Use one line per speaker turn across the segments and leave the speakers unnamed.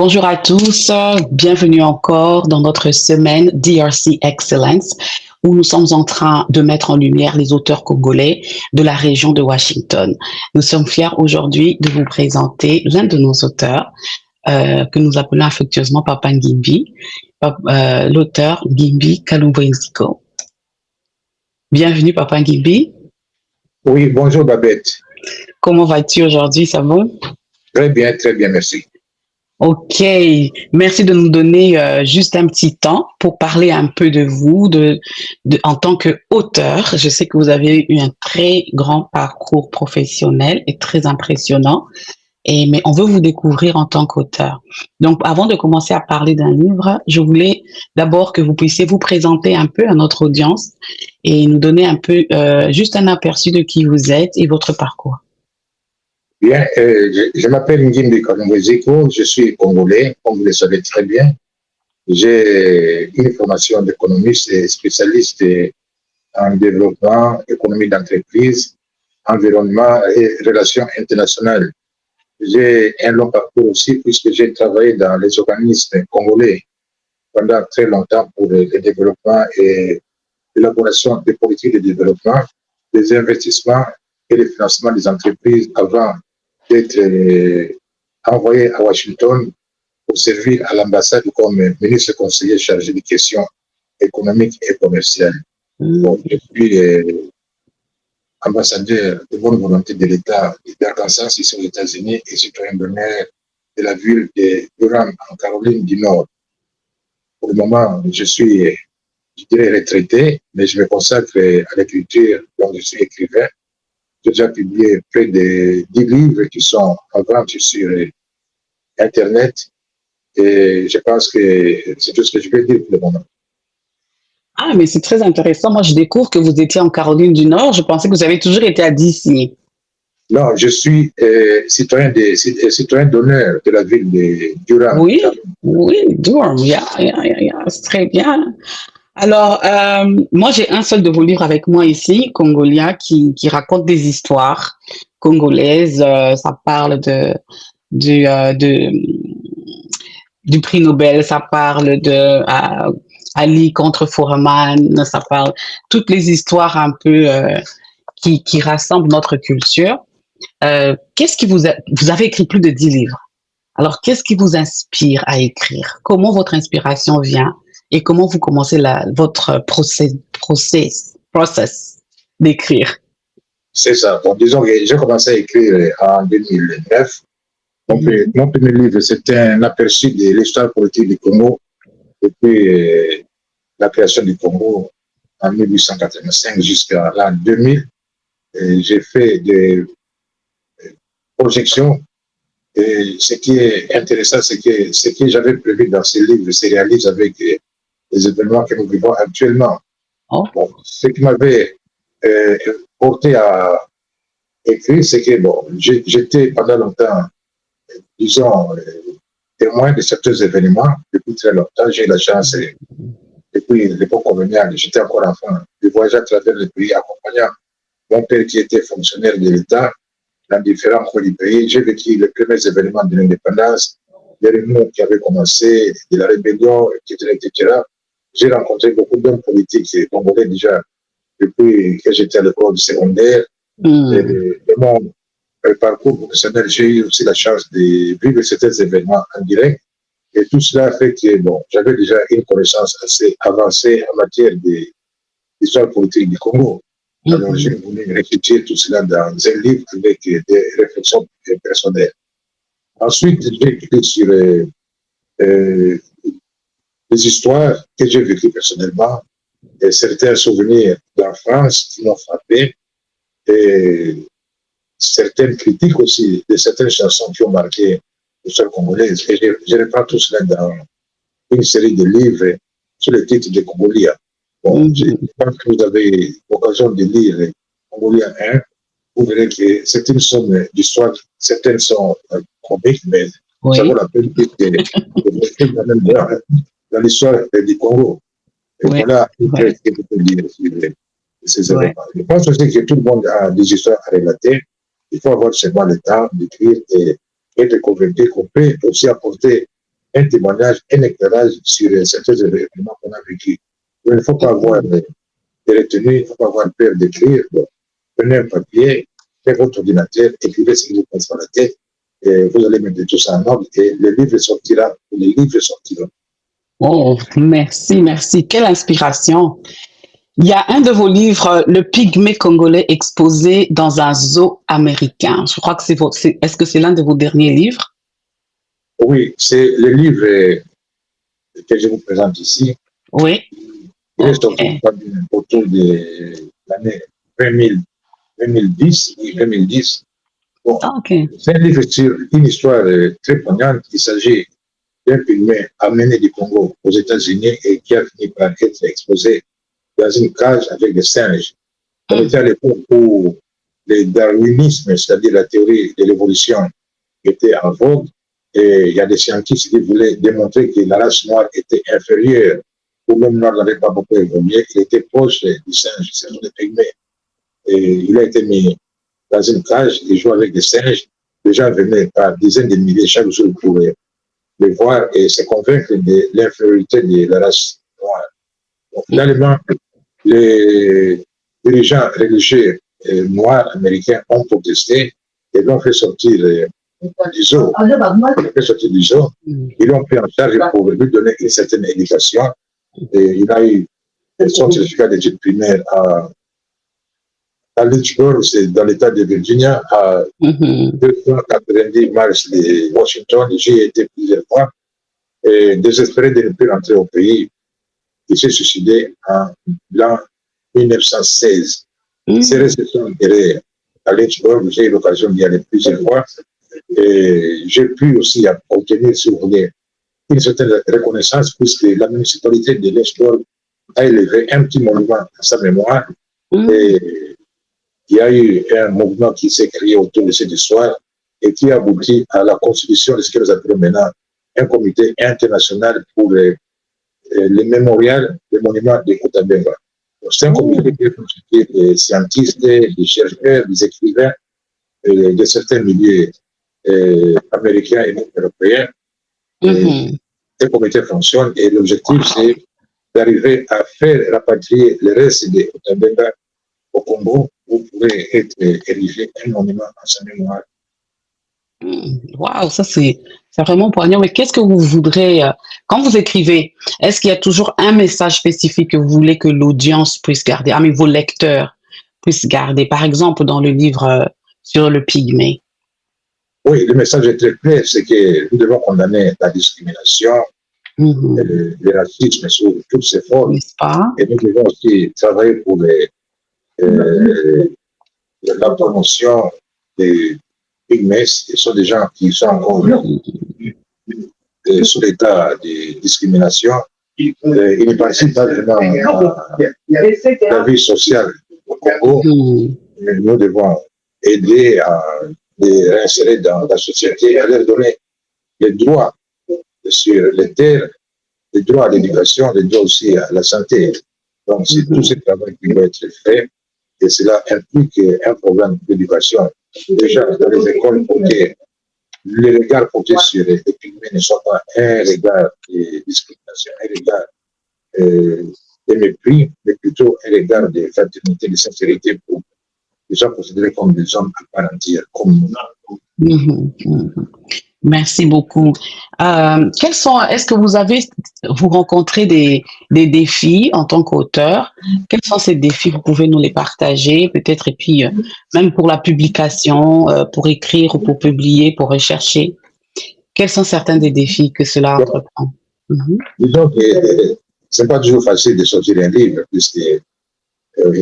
Bonjour à tous, bienvenue encore dans notre semaine DRC Excellence où nous sommes en train de mettre en lumière les auteurs congolais de la région de Washington. Nous sommes fiers aujourd'hui de vous présenter l'un de nos auteurs que nous appelons affectueusement Papa Ngimbi, l'auteur Ngimbi Kalumbo Nziko. Bienvenue Papa Ngimbi.
Oui, bonjour Babette.
Comment vas-tu aujourd'hui, ça va?
Très bien, merci.
Ok, merci de nous donner juste un petit temps pour parler un peu de vous, en tant qu'auteur. Je sais que vous avez eu un très grand parcours professionnel et très impressionnant, mais on veut vous découvrir en tant qu'auteur. Donc, avant de commencer à parler d'un livre, je voulais d'abord que vous puissiez vous présenter un peu à notre audience et nous donner un peu juste un aperçu de qui vous êtes et votre parcours.
Bien, je m'appelle Ngimbi Kalumbo Nziko, je suis congolais, comme vous le savez très bien. J'ai une formation d'économiste et spécialiste en développement, économie d'entreprise, environnement et relations internationales. J'ai un long parcours aussi puisque j'ai travaillé dans les organismes congolais pendant très longtemps pour le développement et l'élaboration des politiques de développement, des investissements et le financement des entreprises avant d'être envoyé à Washington pour servir à l'ambassade comme ministre conseiller chargé des questions économiques et commerciales. Bon, je suis ambassadeur de bonne volonté de l'État d'Arkansas ici aux États-Unis et citoyen d'honneur de la ville de Durham en Caroline du Nord. Pour le moment, je suis, je dirais, retraité, mais je me consacre à l'écriture, donc je suis écrivain. J'ai déjà publié près de 10 livres qui sont en vente sur Internet et je pense que c'est tout ce que je peux dire pour le moment.
Ah, mais c'est très intéressant. Moi, je découvre que vous étiez en Caroline du Nord. Je pensais que vous avez toujours été à DC.
Non, je suis citoyen d'honneur de la ville de Durham.
Oui, oui, Durham, c'est très bien. Alors, moi, j'ai un seul de vos livres avec moi ici, Congolia, qui raconte des histoires congolaises. Ça parle du, euh, de, du prix Nobel, ça parle de Ali contre Foreman, ça parle toutes les histoires un peu qui rassemblent notre culture. Qu'est-ce qui vous avez écrit plus de 10 livres. Alors, qu'est-ce qui vous inspire à écrire? Comment votre inspiration vient et comment vous commencez votre process d'écrire?
C'est ça. Bon, disons que j'ai commencé à écrire en 2009. Mon premier livre, c'était un aperçu de l'histoire politique du Congo depuis la création du Congo en 1885 jusqu'à l'an 2000. J'ai fait des projections. Et ce qui est intéressant, c'est que ce que j'avais prévu dans ces livres se réalise avec les événements que nous vivons actuellement.
Oh.
Bon, ce qui m'avait porté à écrire, c'est que bon, j'étais pendant longtemps, disons, témoin de certains événements depuis très longtemps. J'ai eu la chance, depuis l'époque coloniale, j'étais encore enfant, de voyager à travers le pays accompagnant mon père qui était fonctionnaire de l'État dans différents coins du pays. J'ai vécu les premiers événements de l'indépendance, les réunions qui avaient commencé, de la rébellion, etc. J'ai rencontré beaucoup d'hommes politiques congolais déjà depuis que j'étais à l'école secondaire. De mon parcours professionnel, j'ai eu aussi la chance de vivre certains événements en direct. Et tout cela fait que bon, j'avais déjà une connaissance assez avancée en matière d'histoire politique du Congo. Alors, j'ai voulu réfléchir tout cela dans un livre avec des réflexions personnelles. Ensuite, j'ai écrit sur les histoires que j'ai vécues personnellement et certains souvenirs d'enfance qui m'ont frappé et certaines critiques aussi de certaines chansons qui ont marqué l'histoire congolaise. Et je reprends tout cela dans une série de livres sous le titre de Congolia. Bon, je pense que vous avez l'occasion de lire Congolia 1. Vous verrez que c'est une somme d'histoires. Certaines sont comiques, mais ça vaut la peine de dans l'histoire du Congo. Et voilà une chose que vous pouvez lire ces événements. Je pense aussi que tout le monde a des histoires à relater. Il faut avoir seulement le temps d'écrire et être convaincu qu'on peut aussi apporter un témoignage, un éclairage sur certains événements qu'on a vécu. Il ne faut pas avoir de retenue, il ne faut pas avoir peur d'écrire. Bon, prenez un papier, faites votre ordinateur, écrivez ce qui vous passe par la tête, et vous allez mettre tout ça en ordre et le livre sortira, les livres sortiront.
Oh, merci, merci. Quelle inspiration. Il y a un de vos livres, Le pygmée congolais exposé dans un zoo américain. Je crois que est-ce que c'est l'un de vos derniers livres?
Oui, c'est le livre que je vous présente ici.
Oui.
Il est sorti autour de l'année 2010. 2010. Bon,
OK.
c'est un livre sur une histoire très poignante. Il s'agit d'un pygmée amené du Congo aux États-Unis et qui a fini par être exposé dans une cage avec des singes. On était à l'époque où le darwinisme, c'est-à-dire la théorie de l'évolution, était en vogue. Et il y a des scientifiques qui voulaient démontrer que la race noire était inférieure, ou même noire n'avait pas beaucoup évolué. Il était proche du singe, c'est des pygmées. Et il a été mis dans une cage, il jouait avec des singes. Les gens venaient par dizaines de milliers chaque jour pour les voir et se convaincre de l'infériorité de la race noire. Donc, finalement, les dirigeants religieux noirs américains ont protesté et l'ont fait sortir du zoo. Ils l'ont pris en charge pour lui donner une certaine éducation. Et il a eu son certificat d'études primaires à Lynchburg, c'est dans l'État de Virginia, à 290 miles de Washington. J'y ai été plusieurs fois. Et désespéré de ne plus rentrer au pays, il s'est suicidé en l'an 1916. Ses restes sont enterrés à Lynchburg. J'ai eu l'occasion d'y aller plusieurs fois. Et j'ai pu aussi obtenir, si vous voulez, une certaine reconnaissance puisque la municipalité de Lynchburg a élevé un petit monument à sa mémoire. Et il y a eu un mouvement qui s'est créé autour de cette histoire et qui a abouti à la constitution de ce que nous appelons maintenant un comité international pour les mémorials, les monuments de Kutabenga. C'est un comité qui est constitué des scientifiques, des chercheurs, des écrivains de certains milieux américains et européens. Ce comité fonctionne et l'objectif, c'est d'arriver à faire rapatrier le reste de Kutabenga au Congo où pourrait être érigé un monument en sa mémoire.
Waouh, ça c'est vraiment poignant. Mais qu'est-ce que vous voudrez, quand vous écrivez, est-ce qu'il y a toujours un message spécifique que vous voulez que l'audience puisse garder, mais vos lecteurs puissent garder, par exemple dans le livre sur le pygmée?
Oui, le message est très clair, c'est que nous devons condamner la discrimination, le racisme sous toutes ses formes.
N'est-ce pas?
Et nous devons aussi travailler pour la promotion des pygmées. Ce sont des gens qui sont encore sous l'état de discrimination. Ils ne participent pas vraiment à la vie sociale au Congo. Nous devons aider à les réinsérer dans la société, à leur donner les droits sur les terres, les droits à l'éducation, les droits aussi à la santé. Donc, c'est tout ce travail qui doit être fait et cela implique un programme d'éducation. Déjà, dans les écoles, pour que le regard porté sur les pygmées ne soit pas un regard de discrimination, un regard de mépris, mais plutôt un regard de fraternité, de sincérité pour les gens considérés comme des hommes à part entière, comme nous.
Merci beaucoup. Est-ce que vous rencontrez des défis en tant qu'auteur? Quels sont ces défis? Vous pouvez nous les partager peut-être, et puis même pour la publication, pour écrire ou pour publier, pour rechercher. Quels sont certains des défis que cela entreprend?
Disons que ce n'est pas toujours facile de sortir un livre, puisqu'il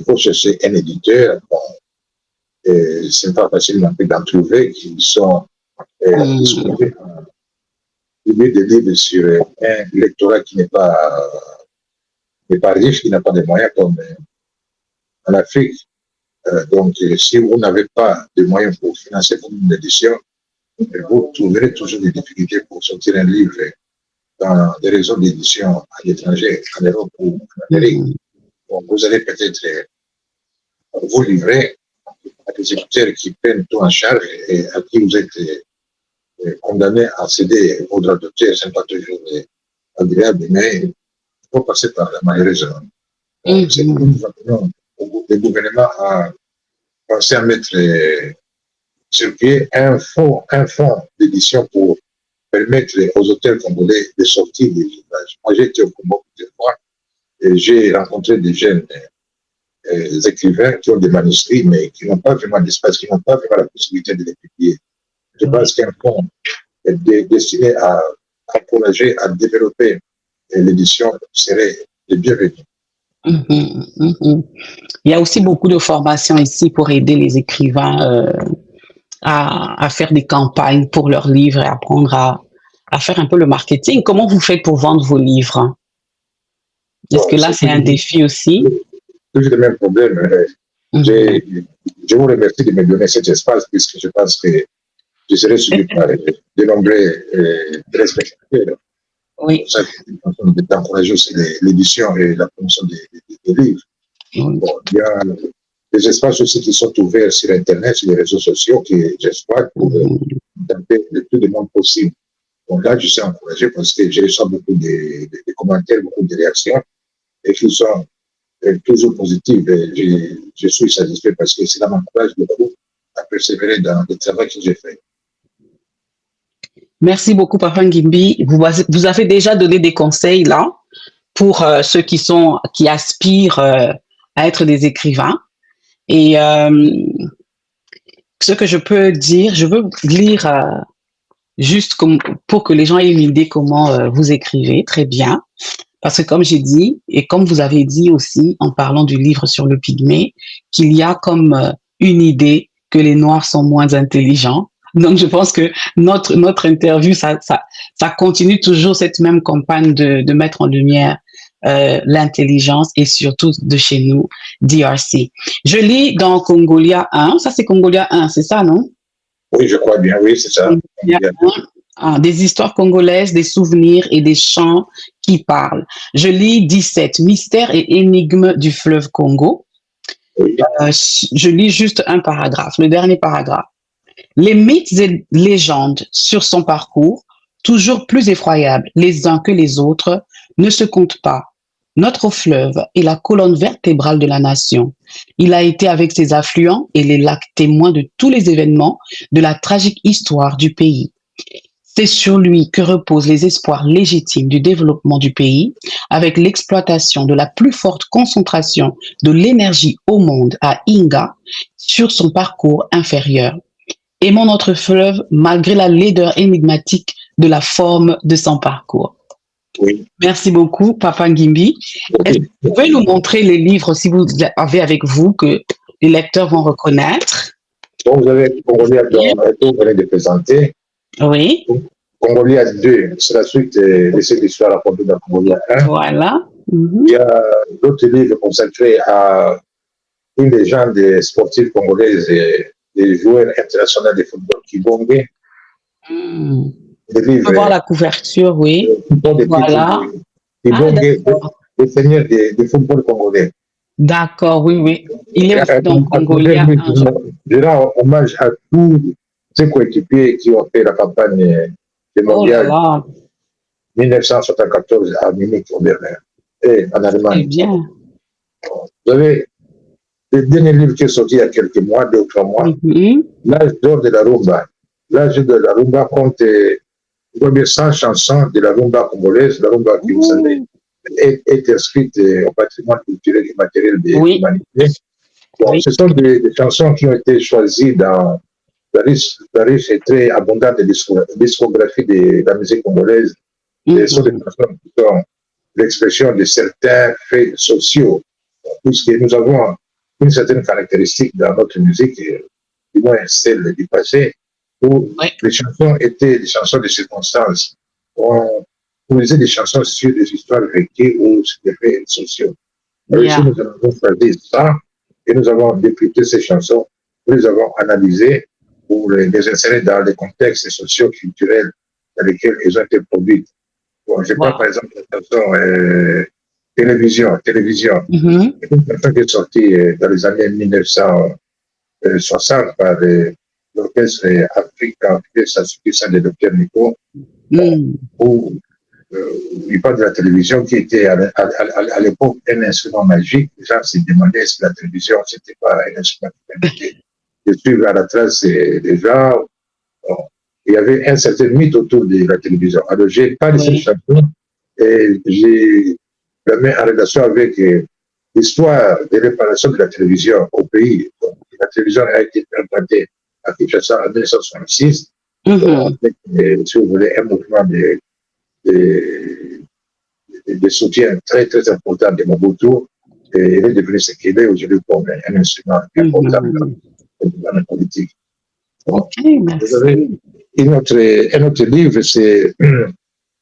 faut chercher un éditeur. Bon, ce n'est pas facile non plus d'en trouver qui sont disponibles pour publier des livres sur un lectorat qui n'est pas riche, qui n'a pas de moyens comme en Afrique. Donc, si vous n'avez pas de moyens pour financer une édition, vous trouverez toujours des difficultés pour sortir un livre dans des réseaux d'édition à l'étranger, en Europe ou en Amérique. Donc, vous allez peut-être vous livrer à des éditeurs qui prennent tout en charge et à qui vous êtes condamné à céder aux droits d'auteur, ce n'est pas toujours agréable, mais il faut passer par la malheureuse. C'est que nous appelons le gouvernement à penser à mettre sur pied un fonds d'édition pour permettre aux auteurs congolais de sortir des ouvrages. Moi, j'ai été au Congo plusieurs fois et j'ai rencontré des jeunes écrivains qui ont des manuscrits, mais qui n'ont pas vraiment d'espace, qui n'ont pas vraiment la possibilité de les publier. Je pense qu'un fonds est destiné à encourager, à développer l'édition serait le bienvenu.
Il y a aussi beaucoup de formations ici pour aider les écrivains à faire des campagnes pour leurs livres et apprendre à faire un peu le marketing. Comment vous faites pour vendre vos livres? Est-ce que là, c'est un défi aussi?
Toujours le même problème. Je vous remercie de me donner cet espace puisque je pense que je serai suivi par de nombreux téléspectateurs.
Oui.
C'est ça d'encourager aussi l'édition et la promotion des livres. Bon, il y a des espaces aussi qui sont ouverts sur Internet, sur les réseaux sociaux, que j'exploite pour tenter le plus de monde possible. Donc là, je suis encouragé parce que j'ai reçu beaucoup de commentaires, beaucoup de réactions et qui sont toujours positives. Et je suis satisfait parce que cela m'encourage beaucoup à persévérer dans le travail que j'ai fait.
Merci beaucoup, Papa Ngimbi. Vous avez déjà donné des conseils là pour ceux qui aspirent à être des écrivains. Et ce que je peux dire, je veux lire juste pour que les gens aient une idée comment vous écrivez très bien. Parce que comme j'ai dit, et comme vous avez dit aussi en parlant du livre sur le pygmée, qu'il y a comme une idée que les Noirs sont moins intelligents. Donc, je pense que notre interview, ça continue toujours cette même campagne de mettre en lumière l'intelligence et surtout de chez nous, DRC. Je lis dans Congolia 1, ça c'est Congolia 1, c'est ça, non?
Oui, je crois bien, oui, c'est ça.
Des histoires congolaises, des souvenirs et des chants qui parlent. Je lis 17, mystères et énigmes du fleuve Congo. Oui. Je lis juste un paragraphe, le dernier paragraphe. Les mythes et légendes sur son parcours, toujours plus effroyables les uns que les autres, ne se comptent pas. Notre fleuve est la colonne vertébrale de la nation. Il a été avec ses affluents et les lacs témoins de tous les événements de la tragique histoire du pays. C'est sur lui que reposent les espoirs légitimes du développement du pays, avec l'exploitation de la plus forte concentration de l'énergie au monde à Inga sur son parcours inférieur. Aimons notre fleuve malgré la laideur énigmatique de la forme de son parcours.
Oui.
Merci beaucoup, Papa Ngimbi. Est-ce que vous pouvez nous montrer les livres, si vous avez avec vous, que les lecteurs vont reconnaître?
Donc, vous avez Congolia 2, vous venez de présenter.
Oui.
Congolia 2, c'est la suite de cette histoire racontée dans Congolia 1.
Voilà.
Il y a d'autres livres consacrés à une légende sportive congolaise et des joueurs internationaux de football, Kibonge.
On peut voir la couverture, oui. Voilà.
Kibonge, le seigneur de football congolais.
D'accord, oui, oui. Il est aussi dans Congolia.
Je rends hommage à tous ces coéquipiers qui ont fait la campagne du mondial 1974 à Munich, au Berlin, et en Allemagne.
C'est bien.
Vous avez le dernier livre qui est sorti il y a quelques mois, 2 ou 3 mois, L'âge d'or de la rumba. L'âge de la rumba compte 100 chansons de la rumba congolaise, la rumba qui, vous savez, est inscrite au patrimoine culturel et matériel de l'humanité. Bon, ce sont des chansons qui ont été choisies dans la riche et très abondante discographie de la musique congolaise. Ce sont des chansons qui sont l'expression de certains faits sociaux, puisque nous avons une certaine caractéristique dans notre musique, du moins celle du passé, où les chansons étaient des chansons de circonstances. On faisait des chansons sur des histoires vécues ou sur des faits sociaux. Ici, nous avons choisi ça et nous avons décrypté ces chansons, nous les avons analysées pour les insérer dans les contextes sociaux, culturels dans lesquels elles ont été produites. Bon, je prends par exemple la chanson Télévision. Une chanson qui est sortie dans les années 1960 par l'orchestre Afrique ça de Dr Nico, où il parle de la télévision qui était à l'époque un instrument magique. Les gens se demandaient si la télévision, c'était pas un instrument qui permettait de suivre à la trace des gens. Bon, il y avait un certain mythe autour de la télévision. Alors, j'ai parlé de cette chanson et j'ai la mis en relation avec l'histoire de réparation de la télévision au pays. Donc, la télévision a été implantée à Kinshasa en 1966. Avec, si vous voulez, un mouvement de soutien très, très important de Mobutu. Et il est devenu ce qu'il est aujourd'hui comme un instrument important dans la politique. Bon, vous avez un autre livre, c'est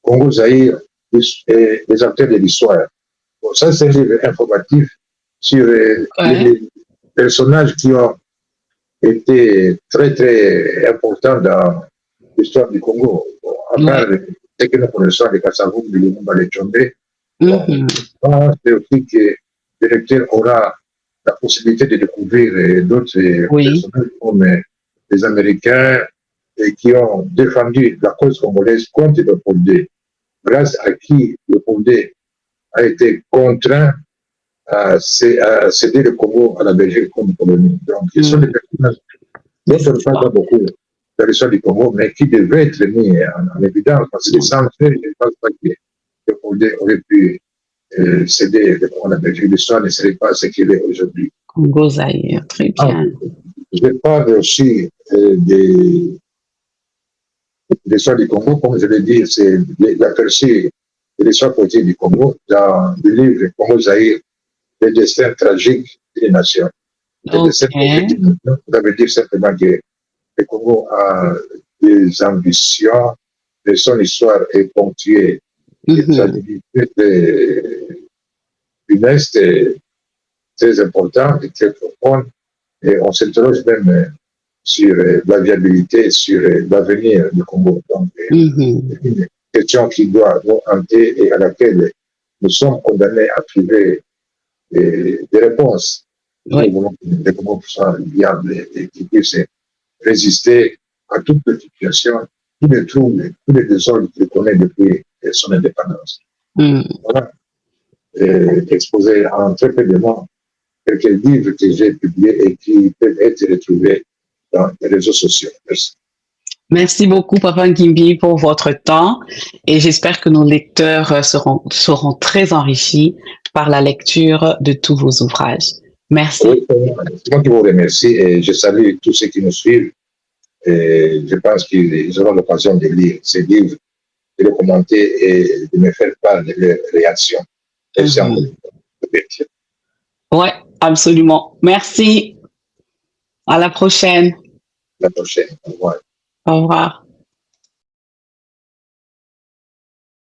Congo Zaïre, les acteurs de l'histoire. Bon, ça, c'est un livre informatif sur les personnages qui ont été très, très importants dans l'histoire du Congo. Bon, à part ce que nous connaissons de Kassavou, de Lumumba, de Tchombe, c'est aussi que le lecteur aura la possibilité de découvrir d'autres personnages comme les Américains qui ont défendu la cause congolaise contre le Pondé, grâce à qui le Pondé a été contraint à céder le Congo à la Belgique comme colonie. Donc, ce sont des personnages dont on ne parle pas beaucoup de l'histoire du Congo, mais qui devaient être mis en évidence, parce que sans eux, je ne pense pas que le Pondé aurait pu céder le Congo à la Belgique. L'histoire ne serait pas ce qu'il est aujourd'hui.
Congo Zaïre, très bien.
Je parle aussi de l'histoire du Congo, comme je l'ai dit, c'est l'aperçu de l'histoire politique du Congo dans le livre Congo Zaïre, le destin tragique des nations. Le destin tragique des nations, ça veut dire simplement que le Congo a des ambitions, et son histoire est ponctuée de tragédies funestes, très importantes et très profondes. Et on s'interroge même sur la viabilité, sur l'avenir du Congo. Donc, c'est une question qui doit nous hanter et à laquelle nous sommes condamnés à trouver des réponses. Nous voulons que le Congo soit viable et qu'il puisse résister à toute situation, tous les troubles, tous les désordres qu'il connaît depuis son indépendance. Voilà, exposé en très peu de mots quelques livres que j'ai publiés et qui peuvent être retrouvés dans les réseaux sociaux. Merci.
Merci beaucoup, Papa Ngimbi, pour votre temps et j'espère que nos lecteurs seront très enrichis par la lecture de tous vos ouvrages. Merci.
Oui, c'est moi qui vous remercie et je salue tous ceux qui nous suivent. Et je pense qu'ils auront l'occasion de lire ces livres, de les commenter et de me faire part de leurs réactions. Merci encore.
Oui, absolument. Merci. À la prochaine.
À la prochaine. Au revoir.
Au revoir.